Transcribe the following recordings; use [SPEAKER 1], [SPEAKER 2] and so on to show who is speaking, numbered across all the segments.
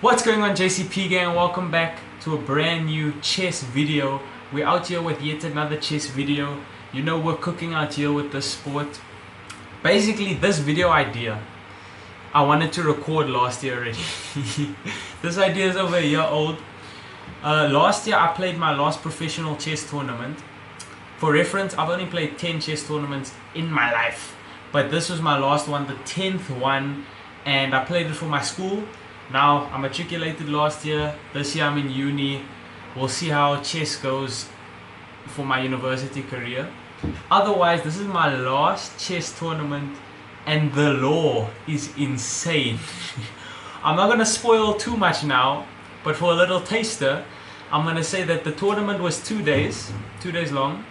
[SPEAKER 1] What's going on, JCP Gang? Welcome back to a brand new chess video. We're out here with yet another chess video. You know, we're cooking out here with this sport. Basically, this video idea I wanted to record last year already. This idea is over a year old. Last year I played my last professional chess tournament. For reference, I've only played 10 chess tournaments in my life, but this was my last one, the 10th one, and I played it for my school. Now, I matriculated last year. This year I'm in uni. We'll see how chess goes for my university career. Otherwise, this is my last chess tournament, and the lore is insane. I'm not going to spoil too much now, but for a little taster, I'm going to say that the tournament was 2 days long.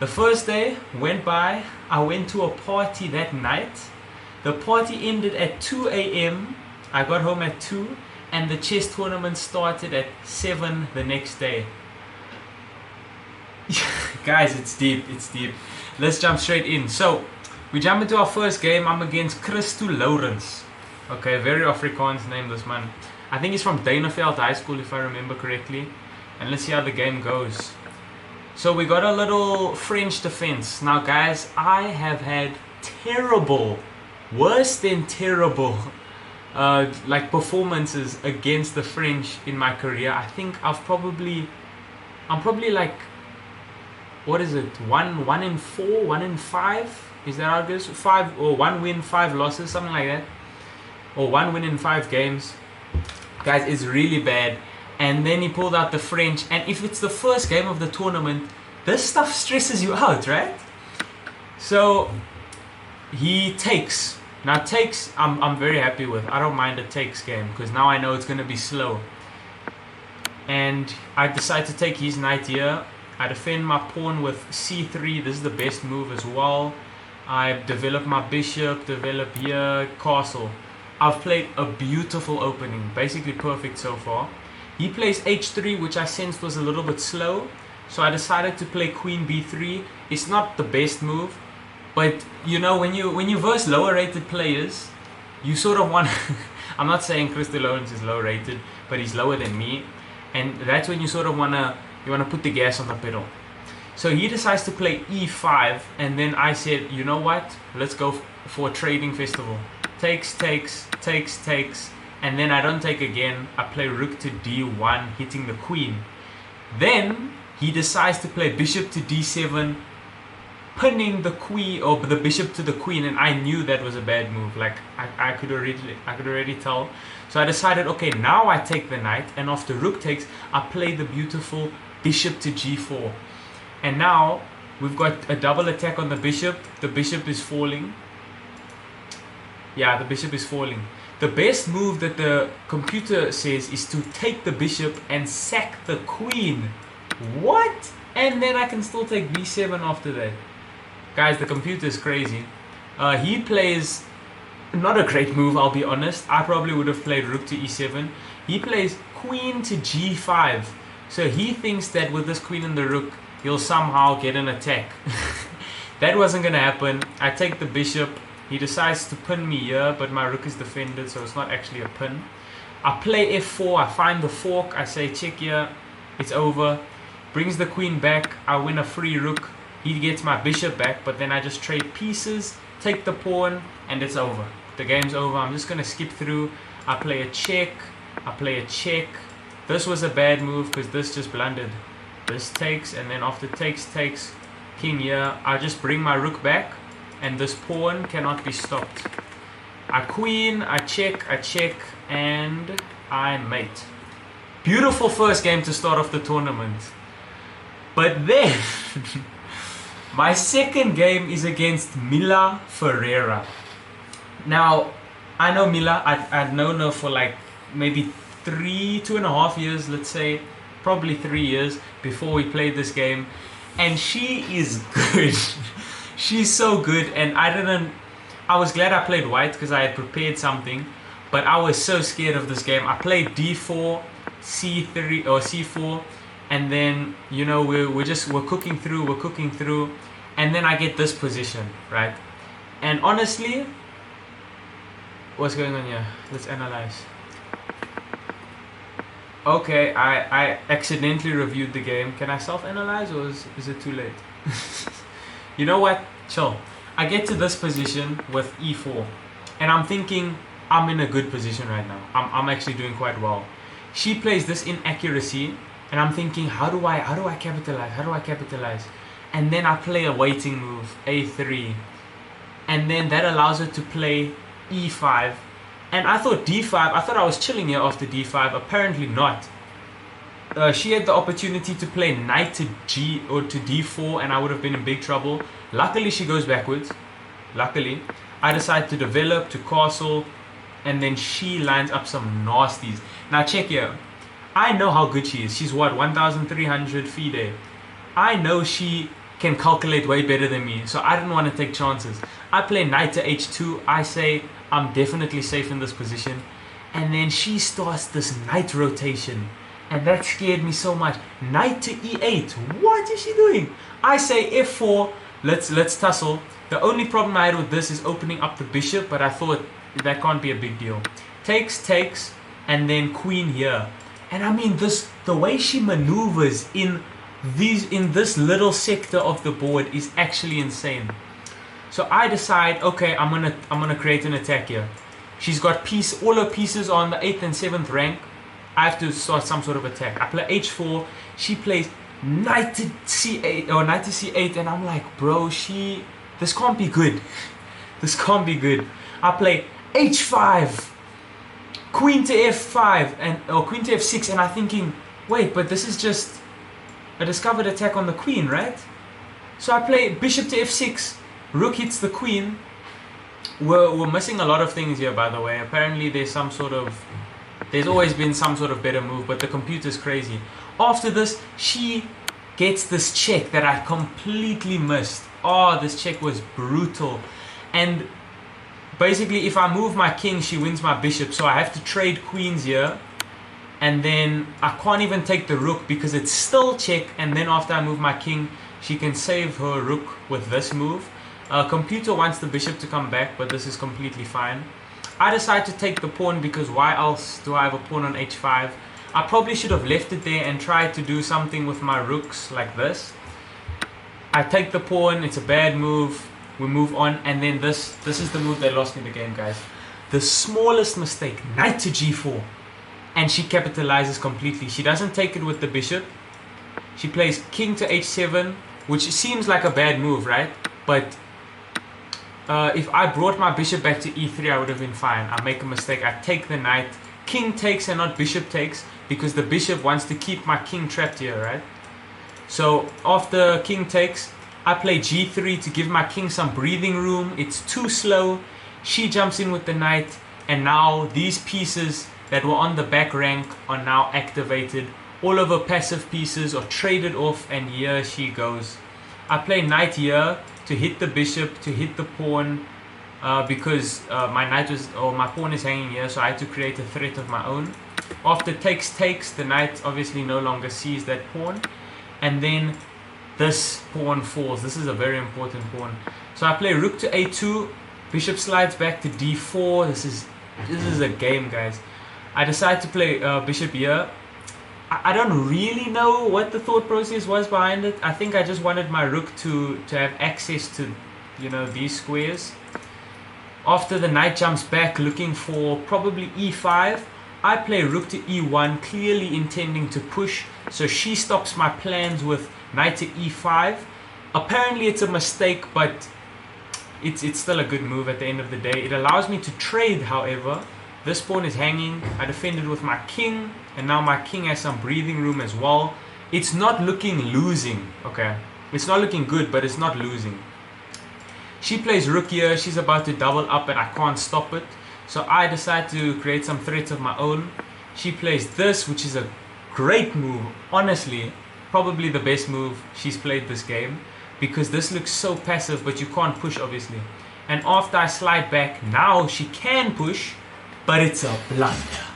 [SPEAKER 1] The first day went by, I went to a party that night. The party ended at 2 a.m. I got home at 2, and the chess tournament started at 7 the next day. Guys, it's deep. Let's jump straight in. So, we jump into our first game. I'm against Christo Lawrence. Okay, very Afrikaans name, this man. I think he's from Dyneveld High School, if I remember correctly. And let's see how the game goes. So we got a little French defense. Now guys, I have had terrible, worse than terrible like performances against the French in my career. I think I'm probably like, what is it, 1 in 4, 1 in 5? Is that how it goes? 5 or 1 win, 5 losses, something like that, or 1 win in 5 games. Guys, it's really bad. And then he pulled out the French, and if it's the first game of the tournament, this stuff stresses you out, right? So he takes. Now takes, I'm very happy with. I don't mind a takes game, because now I know it's going to be slow. And I decide to take his knight here. I defend my pawn with c3. This is the best move as well. I develop my bishop, develop here, castle. I've played a beautiful opening, basically perfect so far. He plays h3, which I sensed was a little bit slow, so I decided to play queen b3. It's not the best move, but you know, when you verse lower rated players, you sort of want I'm not saying Christo Lawrence is low rated, but he's lower than me, and that's when you sort of wanna put the gas on the pedal. So he decides to play e5, and then I said, you know what, let's go for a trading festival. Takes, and then I don't take again. I play rook to d1, hitting the queen. Then he decides to play bishop to d7, pinning the queen, or the bishop to the queen, and I knew that was a bad move. Like I could already tell. So I decided, okay, now I take the knight, and after rook takes, I play the beautiful bishop to g4. And now we've got a double attack on the bishop. The bishop is falling. Yeah, the bishop is falling. The best move that the computer says is to take the bishop and sack the queen. What? And then I can still take b7 after that. Guys, the computer is crazy. He plays not a great move, I'll be honest. I probably would have played rook to e7. He plays queen to g5. So he thinks that with this queen and the rook, he'll somehow get an attack. That wasn't going to happen. I take the bishop. He decides to pin me here, but my rook is defended, so it's not actually a pin. I play f4, I find the fork, I say check here, it's over. Brings the queen back, I win a free rook. He gets my bishop back, but then I just trade pieces, take the pawn, and it's over. The game's over. I'm just going to skip through. I play a check, I play a check. This was a bad move, because this just blundered. This takes, and then after takes, king here. I just bring my rook back, and this pawn cannot be stopped. I queen, I check, and I mate. Beautiful first game to start off the tournament. But then, my second game is against Mila Ferreira. Now, I know Mila, I've known her for like maybe 2.5 years, let's say, probably 3 years before we played this game. And she is good. She's so good, and I was glad I played white because I had prepared something, but I was so scared of this game. I played d4, c3 or c4, and then, you know, we're cooking through, and then I get this position, right? And honestly, what's going on here? Let's analyze. Okay, I accidentally reviewed the game. Can I self-analyze or is it too late? You know what? Chill. I get to this position with e4, and I'm thinking I'm in a good position right now. I'm actually doing quite well. She plays this inaccuracy, and I'm thinking, how do I capitalize? How do I capitalize? And then I play a waiting move, a3, and then that allows her to play e5. And I thought d5. I thought I was chilling here after d5. Apparently not. She had the opportunity to play knight to g or to d4, and I would have been in big trouble. Luckily, she goes backwards. Luckily, I decide to develop to castle, and then she lines up some nasties. Now check here. I know how good she is. She's what, 1,300 FIDE. I know she can calculate way better than me, so I didn't want to take chances. I play knight to h2. I say I'm definitely safe in this position, and then she starts this knight rotation, and that scared me so much. Knight to e8. What is she doing? I say f4. Let's tussle. The only problem I had with this is opening up the bishop, but I thought that can't be a big deal. Takes, and then queen here. And I mean, the way she maneuvers in this little sector of the board is actually insane. So I decide, okay, I'm gonna create an attack here. She's got all her pieces on the 8th and 7th rank. I have to start some sort of attack. I play h4. She plays knight to c8 or knight to c8, and I'm like, bro, this can't be good. This can't be good. I play h5, queen to f5, or queen to f6, and I'm thinking, wait, but this is just a discovered attack on the queen, right? So I play bishop to f6, rook hits the queen. We're missing a lot of things here, by the way. Apparently there's always been some sort of better move, but the computer's crazy. After this, she gets this check that I completely missed. Oh, this check was brutal. And basically, if I move my king, she wins my bishop, so I have to trade queens here. And then I can't even take the rook because it's still check, and then after I move my king, she can save her rook with this move. Computer wants the bishop to come back, but this is completely fine. I decide to take the pawn because why else do I have a pawn on h5? I probably should have left it there and tried to do something with my rooks like this. I take the pawn, it's a bad move, we move on, and then this is the move that lost me the game, guys. The smallest mistake, knight to g4, and she capitalizes completely. She doesn't take it with the bishop. She plays king to h7, which seems like a bad move, right? But if I brought my bishop back to e3, I would have been fine. I make a mistake, I take the knight. King takes and not bishop takes, because the bishop wants to keep my king trapped here, right? So after king takes, I play g3 to give my king some breathing room. It's too slow. She jumps in with the knight, and now these pieces that were on the back rank are now activated. All of her passive pieces are traded off, and here she goes. I play knight here to hit the bishop, to hit the pawn, because my pawn is hanging here, so I had to create a threat of my own. After takes, the knight obviously no longer sees that pawn, and then this pawn falls. This is a very important pawn. So I play rook to a2, bishop slides back to d4. This is a game, guys. I decide to play bishop here. I don't really know what the thought process was behind it. I think I just wanted my rook to have access to, these squares. After the knight jumps back looking for probably e5, I play rook to e1, clearly intending to push, so she stops my plans with knight to e5. Apparently it's a mistake, but it's still a good move at the end of the day. It allows me to trade, however. This pawn is hanging. I defended with my king, and now my king has some breathing room as well. It's not looking losing, okay? It's not looking good, but it's not losing. She plays rook here. She's about to double up, and I can't stop it. So I decide to create some threats of my own. She plays this, which is a great move. Honestly, probably the best move she's played this game, because this looks so passive, but you can't push, obviously. And after I slide back, now she can push, but it's a blunder.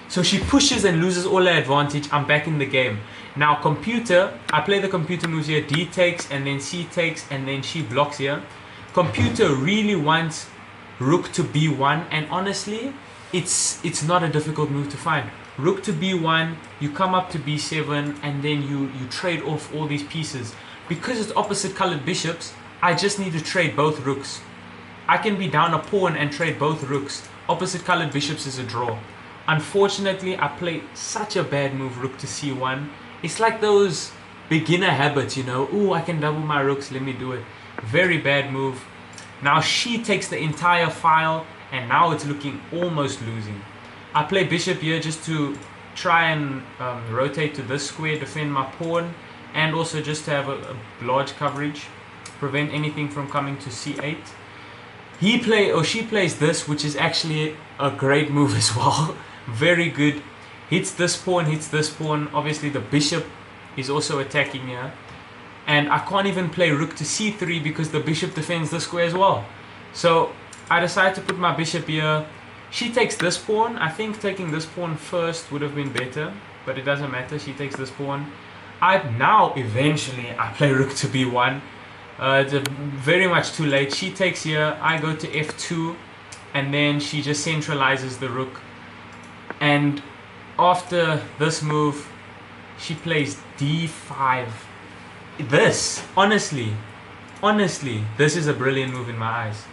[SPEAKER 1] So she pushes and loses all her advantage. I'm back in the game. Now computer, I play the computer moves here. D takes, and then C takes, and then she blocks here. Computer really wants rook to b1, and honestly, it's not a difficult move to find. Rook to b1, you come up to b7, and then you trade off all these pieces. Because it's opposite colored bishops, I just need to trade both rooks. I can be down a pawn and trade both rooks. Opposite colored bishops is a draw. Unfortunately, I played such a bad move, rook to c1. It's like those beginner habits, you know. Ooh, I can double my rooks, let me do it. Very bad move. Now she takes the entire file, and now it's looking almost losing. I play bishop here just to try and rotate to this square, defend my pawn, and also just to have a large coverage, prevent anything from coming to c8. She plays this, which is actually a great move as well. Very good. Hits this pawn. Obviously the bishop is also attacking here. And I can't even play rook to c3 because the bishop defends the square as well. So I decide to put my bishop here. She takes this pawn. I think taking this pawn first would have been better, but it doesn't matter. She takes this pawn. Eventually I play rook to b1. It's very much too late. She takes here. I go to f2, and then she just centralizes the rook. And after this move, she plays d5. Honestly, this is a brilliant move in my eyes.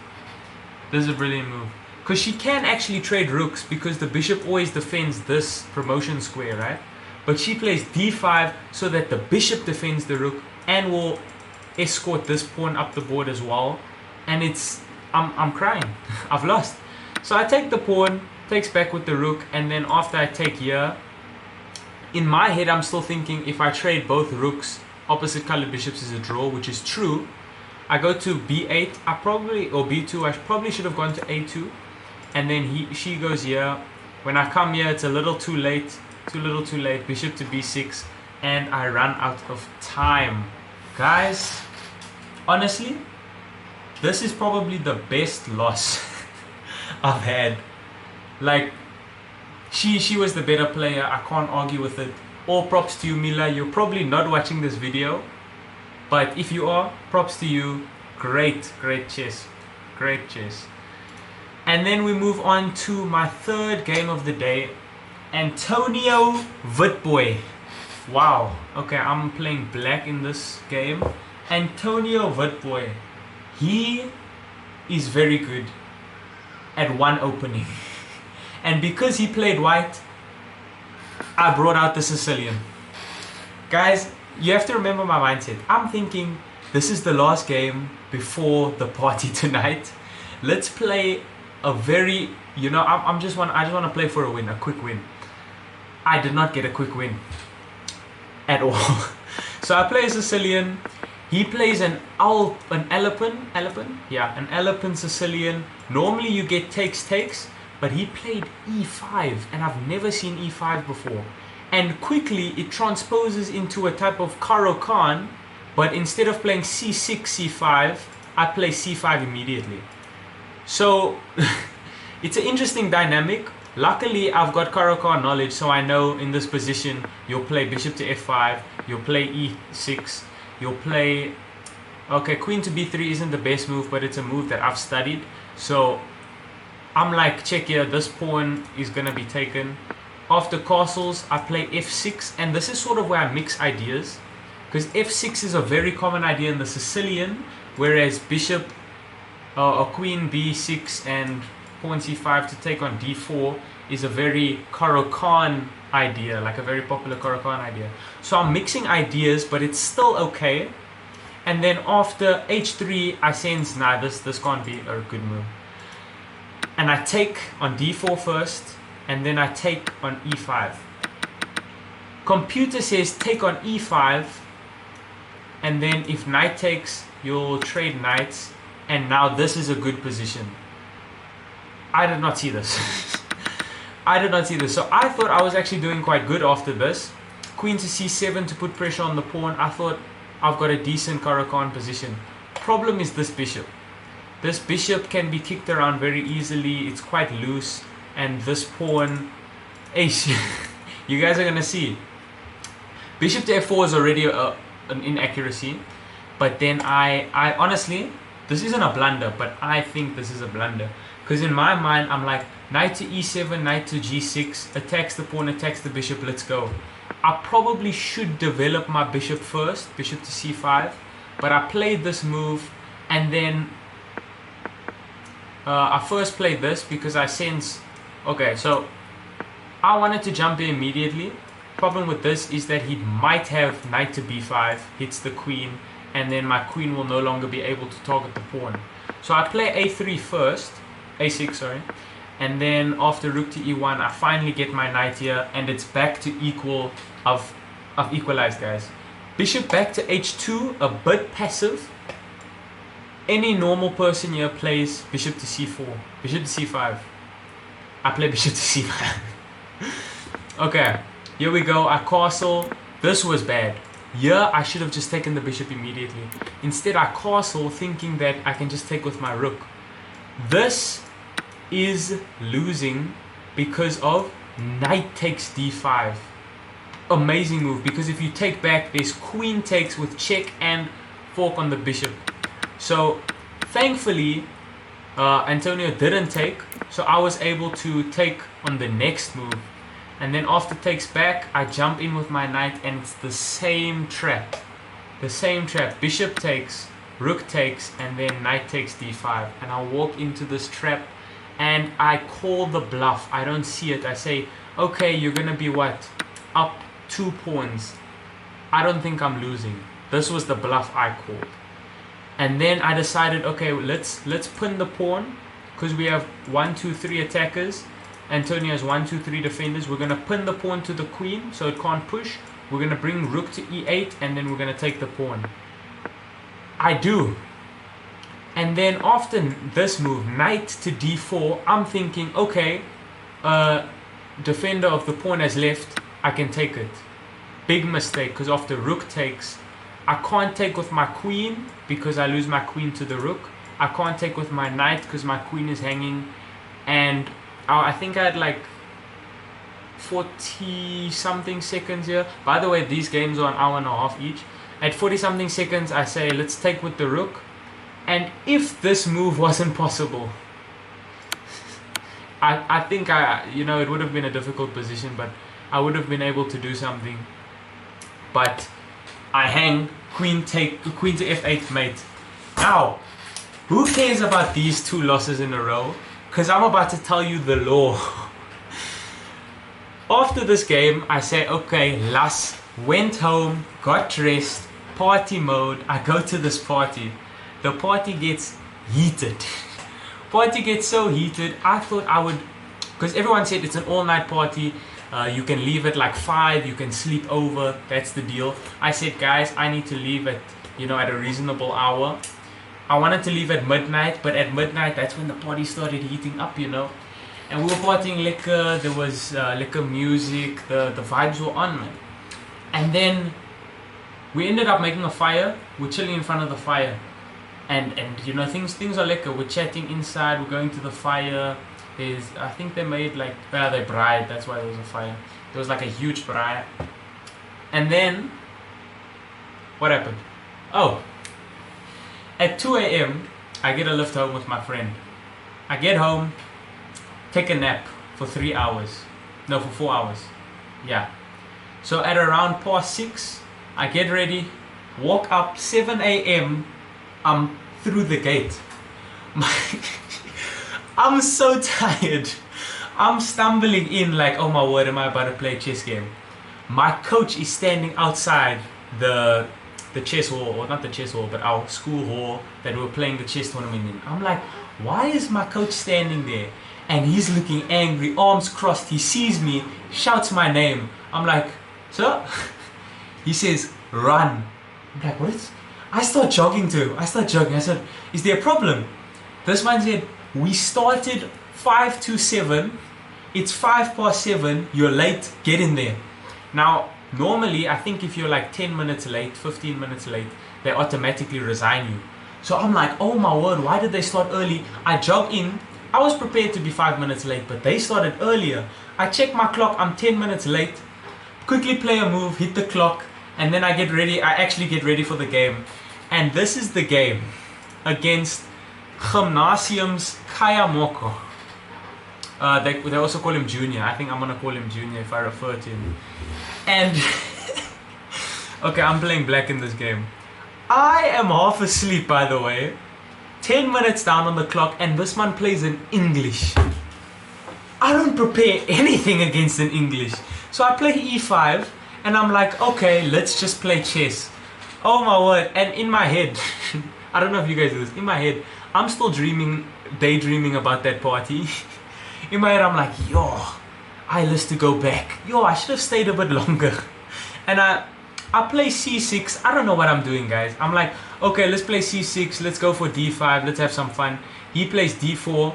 [SPEAKER 1] This is a brilliant move. Because she can actually trade rooks because the bishop always defends this promotion square, right? But she plays d5 so that the bishop defends the rook and will escort this pawn up the board as well. And I'm crying. I've lost. So I take the pawn, takes back with the rook, and then after I take here, in my head I'm still thinking if I trade both rooks, opposite colored bishops is a draw, which is true. I go to b8, or b2, I probably should have gone to a2. And then she goes here. When I come here, it's a little too late. Too late. Bishop to b6, and I run out of time. Guys, honestly, this is probably the best loss I've had. Like, she was the better player. I can't argue with it. All props to you, Mila. You're probably not watching this video, but if you are, props to you. Great chess. Great chess. And then we move on to my third game of the day. Antonio Witbooi. Wow. Okay, I'm playing black in this game. Antonio Witbooi. He is very good at one opening. And because he played white, I brought out the Sicilian. Guys, you have to remember my mindset. I'm thinking this is the last game before the party tonight. Let's play a very, I just want to play for a win, a quick win. I did not get a quick win at all. So I play a Sicilian. He plays an Alpen. Yeah, an Alpen Sicilian. Normally you get takes, but he played e5, and I've never seen e5 before. And quickly it transposes into a type of Caro-Kann, but instead of playing c6, c5, I play c5 immediately. So it's an interesting dynamic. Luckily, I've got Caro-Kann knowledge, so I know in this position you'll play bishop to f5, you'll play e6, you'll play... Okay, queen to b3 isn't the best move, but it's a move that I've studied. So I'm like, check here, this pawn is going to be taken. After castles, I play f6, and this is sort of where I mix ideas. Because f6 is a very common idea in the Sicilian, whereas bishop or queen b6 and pawn c5 to take on d4 is a very Caro-Kann idea, like a very popular Caro-Kann idea. So I'm mixing ideas, but it's still okay. And then after h3, I sense, nah, this can't be a good move. And I take on d4 first, and then I take on e5. Computer says take on e5, and then if knight takes, you'll trade knights, and now this is a good position. I did not see this. I did not see this. So I thought I was actually doing quite good after this. Queen to c7 to put pressure on the pawn. I thought I've got a decent Caro-Kann position. Problem is this bishop. This bishop can be kicked around very easily. It's quite loose. And this pawn... you guys are going to see. Bishop to f4 is already an inaccuracy. But then I honestly... This isn't a blunder, but I think this is a blunder. Because in my mind, I'm like, knight to e7, knight to g6, attacks the pawn, attacks the bishop, let's go. I probably should develop my bishop first, bishop to c5, but I played this move, and then I first played this because I sense, okay, so I wanted to jump in immediately. Problem with this is that he might have knight to b5, hits the queen, and then my queen will no longer be able to target the pawn. So I play a3 first, a6, sorry, and then after rook to e1, I finally get my knight here, and it's back to equal. I've equalized, guys. Bishop back to h2, a bit passive. Any normal person here plays bishop to c4, bishop to c5. I play bishop to c5. Okay, here we go. I castle. This was bad. Here, I should have just taken the bishop immediately. Instead, I castle thinking that I can just take with my rook. This is losing because of knight takes d5. Amazing move, because if you take back, there's queen takes with check and fork on the bishop. So, thankfully, Antonio didn't take, so I was able to take on the next move. And then after takes back, I jump in with my knight, and it's the same trap. The same trap. Bishop takes, rook takes, and then knight takes d5. And I walk into this trap, and I call the bluff. I don't see it. I say, okay, you're going to be what? Up 2 pawns. I don't think I'm losing. This was the bluff I called. And then I decided, okay, let's pin the pawn, because we have 1, 2, 3 attackers. Antonio has 1, 2, 3 defenders. We're going to pin the pawn to the queen so it can't push. We're going to bring rook to e8, and then we're going to take the pawn. I do. And then after this move, knight to d4, I'm thinking, okay, defender of the pawn has left, I can take it. Big mistake, because after rook takes, I can't take with my queen because I lose my queen to the rook. I can't take with my knight because my queen is hanging. And I think I had like 40 something seconds here. By the way, these games are an hour and a half each. At 40 something seconds, I say, let's take with the rook. And if this move wasn't possible, I think it would have been a difficult position, but I would have been able to do something. But I hang, queen to f8, mate. Now, who cares about these 2 losses in a row? Because I'm about to tell you the law. After this game, I say, okay, Las, went home, got dressed, party mode. I go to this party. The party gets heated. Party gets so heated, I thought I would, because everyone said it's an all-night party. You can leave at like 5, you can sleep over, that's the deal. I said, guys, I need to leave at, at a reasonable hour. I wanted to leave at midnight, but at midnight, that's when the party started heating up, And we were partying liquor, there was liquor music, the vibes were on, man. And then we ended up making a fire. We're chilling in front of the fire. And things are liquor. We're chatting inside, we're going to the fire. I think they made they braai, that's why there was a fire. There was like a huge braai. And then, what happened? Oh, at 2 a.m., I get a lift home with my friend. I get home, take a nap for 3 hours. No, for 4 hours. Yeah. So at around past 6, I get ready, walk up, 7 a.m., I'm through the gate. I'm so tired. I'm stumbling in like, oh my word, am I about to play a chess game? My coach is standing outside the chess hall, or not the chess hall, but our school hall that we were playing the chess tournament in. I'm like, why is my coach standing there? And he's looking angry, arms crossed. He sees me, shouts my name. I'm like, sir? He says, run. I'm like, what is? I start jogging too. I said, is there a problem? This man said, we started 5 to 7. It's 5 past 7. You're late. Get in there. Now, normally, I think if you're like 10 minutes late, 15 minutes late, they automatically resign you. So I'm like, oh my word, why did they start early? I jog in. I was prepared to be 5 minutes late, but they started earlier. I check my clock. I'm 10 minutes late. Quickly play a move, hit the clock, and then I get ready. I actually get ready for the game. And this is the game against Gymnasiums Kayamoko. They also call him Junior. I think I'm gonna call him Junior if I refer to him. And okay, I'm playing black in this game. I am half asleep, by the way. 10 minutes down on the clock, and this man plays in English. I don't prepare anything against an English. So I play e5, and I'm like, okay, let's just play chess. Oh my word. And in my head, I don't know if you guys do this, in my head, I'm still daydreaming about that party. In my head, I'm like, yo, I list to go back. Yo, I should have stayed a bit longer. And I play c6. I don't know what I'm doing, guys. I'm like, okay, let's play c6. Let's go for d5. Let's have some fun. He plays d4.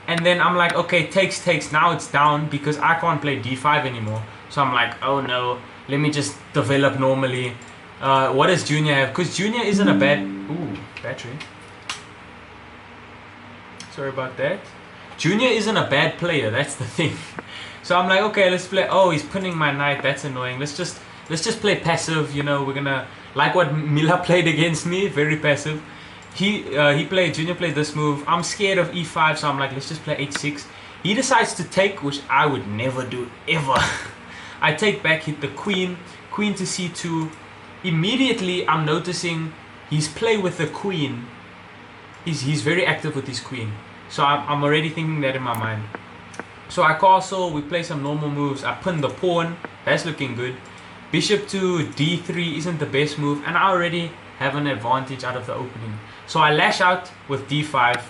[SPEAKER 1] And then I'm like, okay, takes. Now it's down because I can't play d5 anymore. So I'm like, oh no, let me just develop normally. What does Junior have? Because Junior isn't a bad... Ooh, battery. Sorry about that. Junior isn't a bad player, that's the thing. So I'm like, okay, let's play. Oh, he's pinning my knight. That's annoying. Let's just play passive. You know, we're gonna like what Mila played against me. Very passive. Junior played this move. I'm scared of e5, so I'm like, let's just play h6. He decides to take, which I would never do ever. I take back, hit the queen to c2. Immediately, I'm noticing his play with the queen. He's very active with his queen. So I'm already thinking that in my mind. So I castle, we play some normal moves. I pin the pawn, that's looking good. Bishop to d3 isn't the best move, and I already have an advantage out of the opening. So I lash out with d5.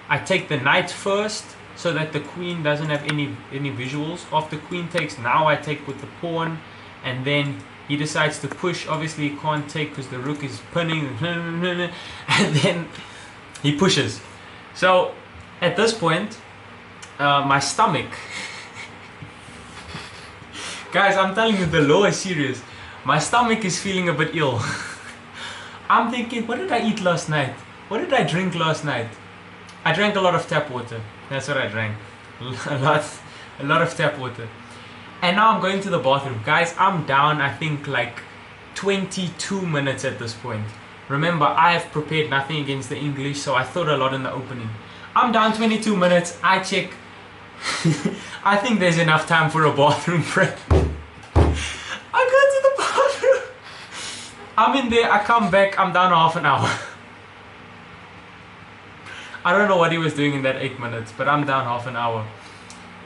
[SPEAKER 1] I take the knight first, so that the queen doesn't have any visuals. After queen takes, now I take with the pawn, and then he decides to push. Obviously he can't take because the rook is pinning, and then he pushes. So at this point, my stomach, guys, I'm telling you, the law is serious. My stomach is feeling a bit ill. I'm thinking, what did I eat last night? What did I drink last night? I drank a lot of tap water. That's what I drank. A lot of tap water. And now I'm going to the bathroom. Guys, I'm down, I think, like 22 minutes at this point. Remember, I have prepared nothing against the English, so I thought a lot in the opening. I'm down 22 minutes. I check. I think there's enough time for a bathroom break. I go to the bathroom. I'm in there. I come back. I'm down half an hour. I don't know what he was doing in that 8 minutes, but I'm down half an hour.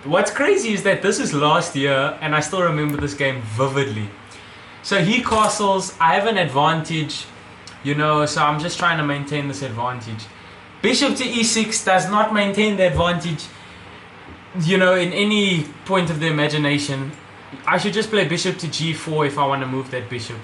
[SPEAKER 1] What's crazy is that this is last year, and I still remember this game vividly. So he castles. I have an advantage. You know, so I'm just trying to maintain this advantage. Bishop to e6 does not maintain the advantage, you know, in any point of the imagination. I should just play bishop to g4 if I want to move that bishop.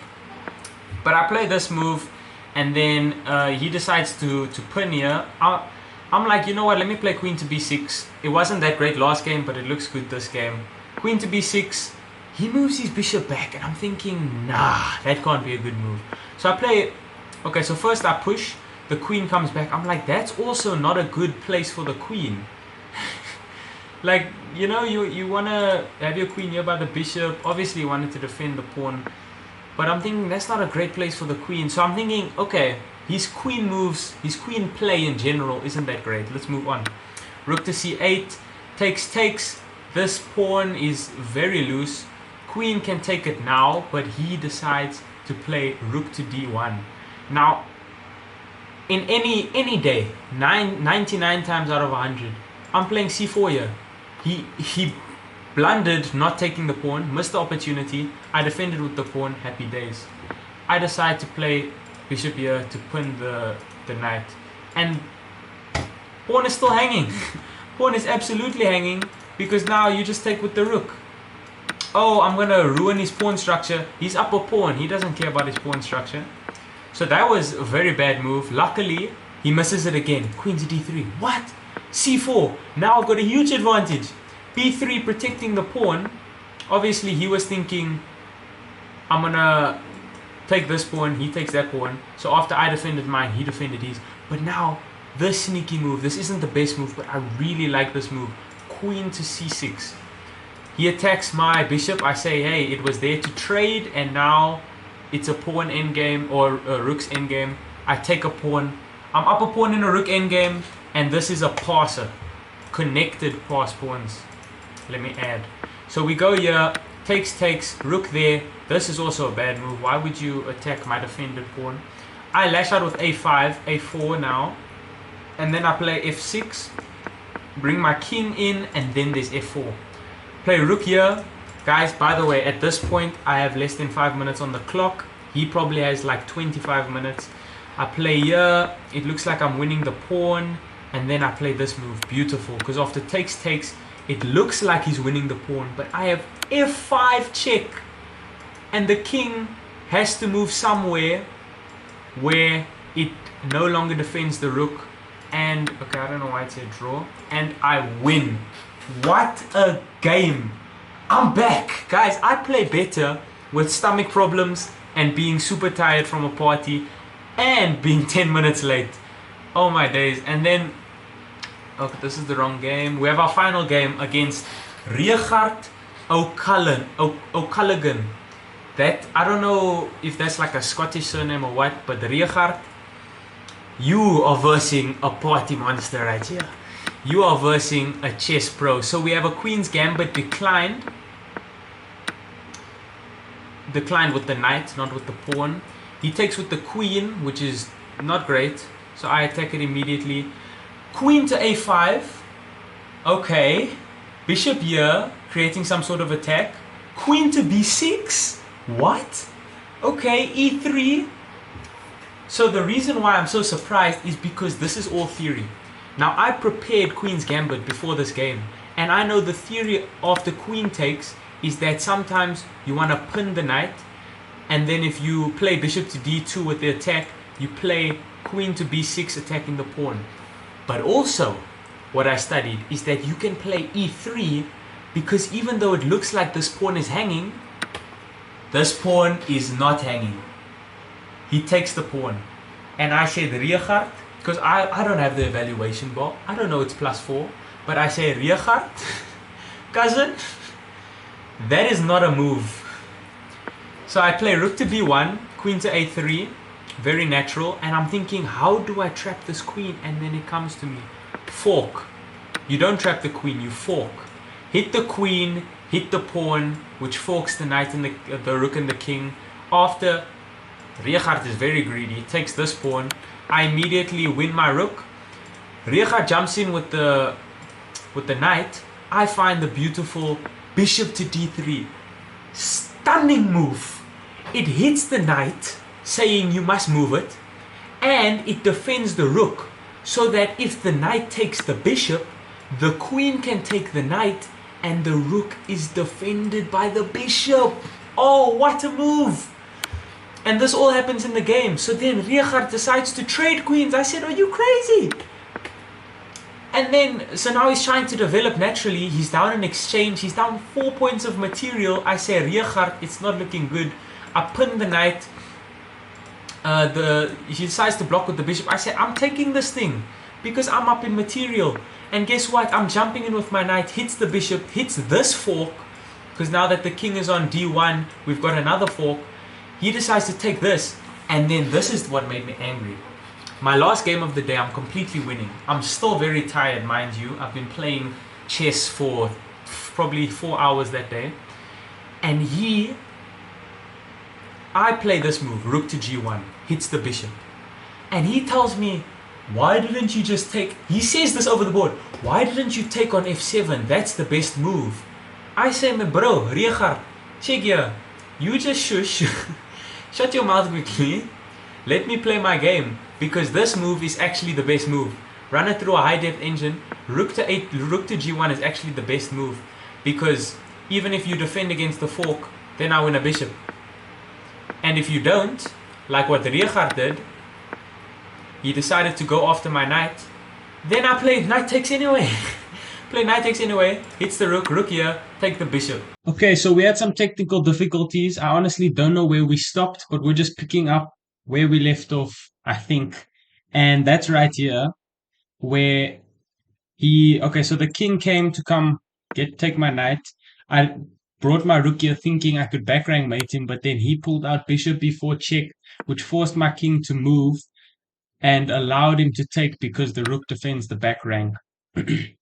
[SPEAKER 1] But I play this move, and then he decides to pin here. I'm like, you know what, let me play queen to b6. It wasn't that great last game, but it looks good this game. Queen to b6. He moves his bishop back, and I'm thinking, nah, that can't be a good move. So I play... Okay, so first I push, the queen comes back. I'm like, that's also not a good place for the queen. Like, you know, you want to have your queen here by the bishop. Obviously you wanted to defend the pawn. But I'm thinking that's not a great place for the queen. So I'm thinking, okay, his queen moves, his queen play in general isn't that great. Let's move on. Rook to c8, takes. This pawn is very loose. Queen can take it now, but he decides to play rook to d1. Now, in any day, 99 times out of 100, I'm playing c4 here. He blundered not taking the pawn, missed the opportunity. I defended with the pawn, happy days. I decide to play bishop here to pin the knight. And pawn is still hanging. Pawn is absolutely hanging because now you just take with the rook. Oh, I'm going to ruin his pawn structure. He's up a pawn. He doesn't care about his pawn structure. So that was a very bad move. Luckily, he misses it again. Queen to d3. What? c4. Now I've got a huge advantage. b3 protecting the pawn. Obviously, he was thinking, I'm going to take this pawn. He takes that pawn. So after I defended mine, he defended his. But now, this sneaky move. This isn't the best move, but I really like this move. Queen to c6. He attacks my bishop. I say, hey, it was there to trade, and now... it's a pawn endgame or a rook's endgame. I take a pawn. I'm up a pawn in a rook endgame, and this is a passer. Connected pass pawns. Let me add. So we go here, takes, rook there. This is also a bad move. Why would you attack my defended pawn? I lash out with a5, a4 now. And then I play f6. Bring my king in, and then there's f4. Play rook here. Guys, by the way, at this point, I have less than 5 minutes on the clock. He probably has like 25 minutes. I play here. It looks like I'm winning the pawn. And then I play this move. Beautiful. Because after takes, it looks like he's winning the pawn. But I have f5 check. And the king has to move somewhere where it no longer defends the rook. And, okay, I don't know why it said draw. And I win. What a game. I'm back. Guys, I play better with stomach problems and being super tired from a party and being 10 minutes late. Oh my days. And then, okay, this is the wrong game. We have our final game against Richard O'Callaghan. That, I don't know if that's like a Scottish surname or what, but Richard, you are versing a party monster right here. You are versing a chess pro. So we have a Queen's Gambit declined. Declined with the knight, not with the pawn. He takes with the queen, which is not great. So I attack it immediately. Queen to a5. Okay. Bishop here, creating some sort of attack. Queen to b6. What? Okay, e3. So the reason why I'm so surprised is because this is all theory. Now, I prepared Queen's Gambit before this game, and I know the theory of the queen takes is that sometimes you want to pin the knight, and then if you play bishop to d2 with the attack, you play queen to b6 attacking the pawn. But also, what I studied is that you can play e3 because even though it looks like this pawn is hanging, this pawn is not hanging. He takes the pawn. And I said, Richard, because I don't have the evaluation bar. I don't know it's +4. But I say, Richard, cousin, that is not a move. So I play rook to b1, queen to a3. Very natural. And I'm thinking, how do I trap this queen? And then it comes to me. Fork. You don't trap the queen, you fork. Hit the queen, hit the pawn, which forks the knight and the rook and the king. After, Richard is very greedy, takes this pawn. I immediately win my rook. Richard jumps in with the knight. I find the beautiful bishop to d3. Stunning move. It hits the knight, saying you must move it, and it defends the rook, so that if the knight takes the bishop, the queen can take the knight, and the rook is defended by the bishop. Oh, what a move! And this all happens in the game. So then Richard decides to trade queens. I said, are you crazy? And then, so now he's trying to develop naturally. He's down in exchange. He's down 4 points of material. I say, Richard, it's not looking good. I pin the knight. He decides to block with the bishop. I say, I'm taking this thing because I'm up in material. And guess what? I'm jumping in with my knight. Hits the bishop. Hits this fork. Because now that the king is on d1, we've got another fork. He decides to take this, and then this is what made me angry. My last game of the day, I'm completely winning. I'm still very tired, mind you. I've been playing chess for probably 4 hours that day. And I play this move, rook to g1, hits the bishop. And he tells me, why didn't you just take... He says this over the board. Why didn't you take on f7? That's the best move. I say, my bro, Richard, check here. You just shush. Shut your mouth quickly. Let me play my game. Because this move is actually the best move. Run it through a high depth engine. Rook to g1 is actually the best move. Because even if you defend against the fork, then I win a bishop. And if you don't, like what Richard did, he decided to go after my knight. Then I play knight takes anyway. Play knight takes anyway, hits the rook here, take the bishop. Okay, so we had some technical difficulties. I honestly don't know where we stopped, but we're just picking up where we left off, I think. And that's right here, where okay, so the king came to take my knight. I brought my rook here thinking I could back rank mate him, but then he pulled out bishop b4 check, which forced my king to move. and allowed him to take because the rook defends the back rank.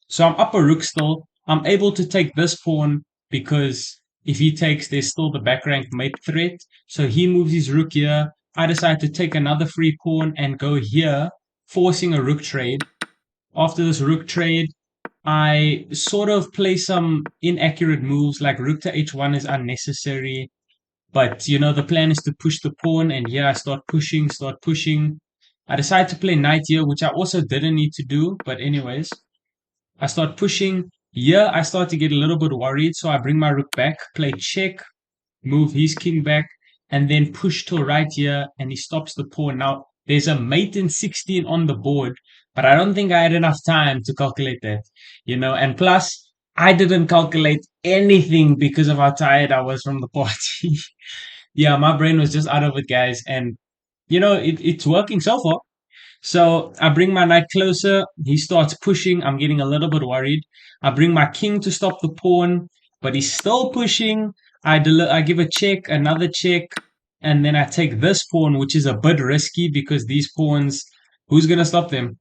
[SPEAKER 1] So I'm up a rook still. I'm able to take this pawn because if he takes, there's still the back rank mate threat. So he moves his rook here. I decide to take another free pawn and go here, forcing a rook trade. After this rook trade, I sort of play some inaccurate moves, like rook to h1 is unnecessary. But the plan is to push the pawn, and here I start pushing, start pushing. I decide to play knight here, which I also didn't need to do. But anyways, I start pushing. Here I start to get a little bit worried, so I bring my rook back, play check, move his king back, and then push to right here, and he stops the pawn. Now, there's a mate in 16 on the board, but I don't think I had enough time to calculate that. And plus, I didn't calculate anything because of how tired I was from the party. Yeah, my brain was just out of it, guys, and it's working so far. So I bring my knight closer. He starts pushing. I'm getting a little bit worried. I bring my king to stop the pawn, but he's still pushing. I give a check, another check, and then I take this pawn, which is a bit risky because these pawns, who's gonna stop them?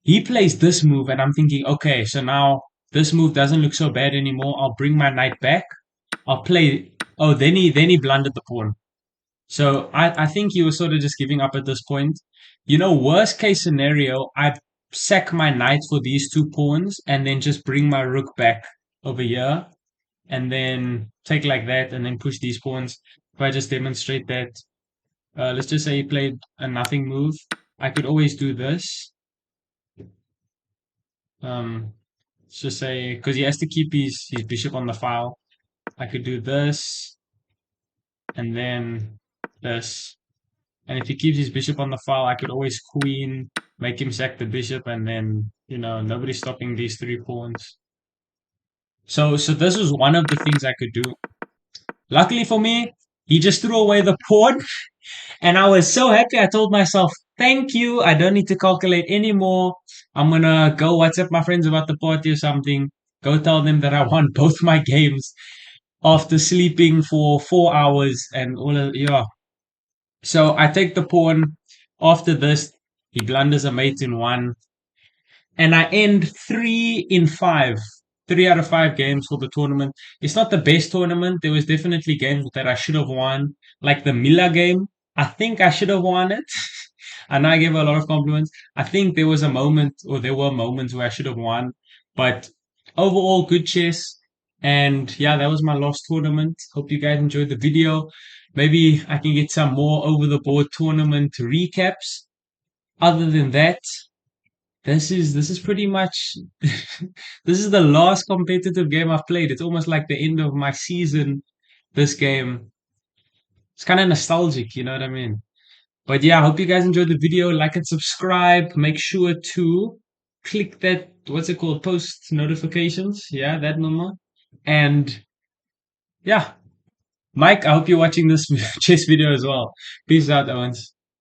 [SPEAKER 1] He plays this move, and I'm thinking, okay, so now this move doesn't look so bad anymore. I'll bring my knight back. I'll play. Oh, then he blundered the pawn. So I think he was sort of just giving up at this point. Worst case scenario, I'd sack my knight for these two pawns and then just bring my rook back over here and then take like that and then push these pawns. If I just demonstrate that, let's just say he played a nothing move. I could always do this. Let's just say, because he has to keep his bishop on the file. I could do this and then this. And if he keeps his bishop on the file, I could always queen, make him sack the bishop, and then, nobody's stopping these three pawns. So this was one of the things I could do. Luckily for me, he just threw away the pawn, and I was so happy. I told myself, thank you, I don't need to calculate anymore. I'm gonna go WhatsApp my friends about the party or something, go tell them that I won both my games after sleeping for 4 hours and all of, yeah. So I take the pawn. After this, he blunders a mate in one. And I end 3 in 5. 3 out of 5 games for the tournament. It's not the best tournament. There was definitely games that I should have won. Like the Mila game. I think I should have won it. And I gave her a lot of compliments. I think there was a moment, or there were moments where I should have won. But overall, good chess. And yeah, that was my last tournament. Hope you guys enjoyed the video. Maybe I can get some more over the board tournament recaps. Other than that, this is pretty much this is the last competitive game I've played. It's almost like the end of my season. This game. It's kind of nostalgic, you know what I mean? But yeah, I hope you guys enjoyed the video. Like and subscribe. Make sure to click that, what's it called? Post notifications. Yeah, that number. And yeah, Mike, I hope you're watching this chess video as well. Peace out, Owens.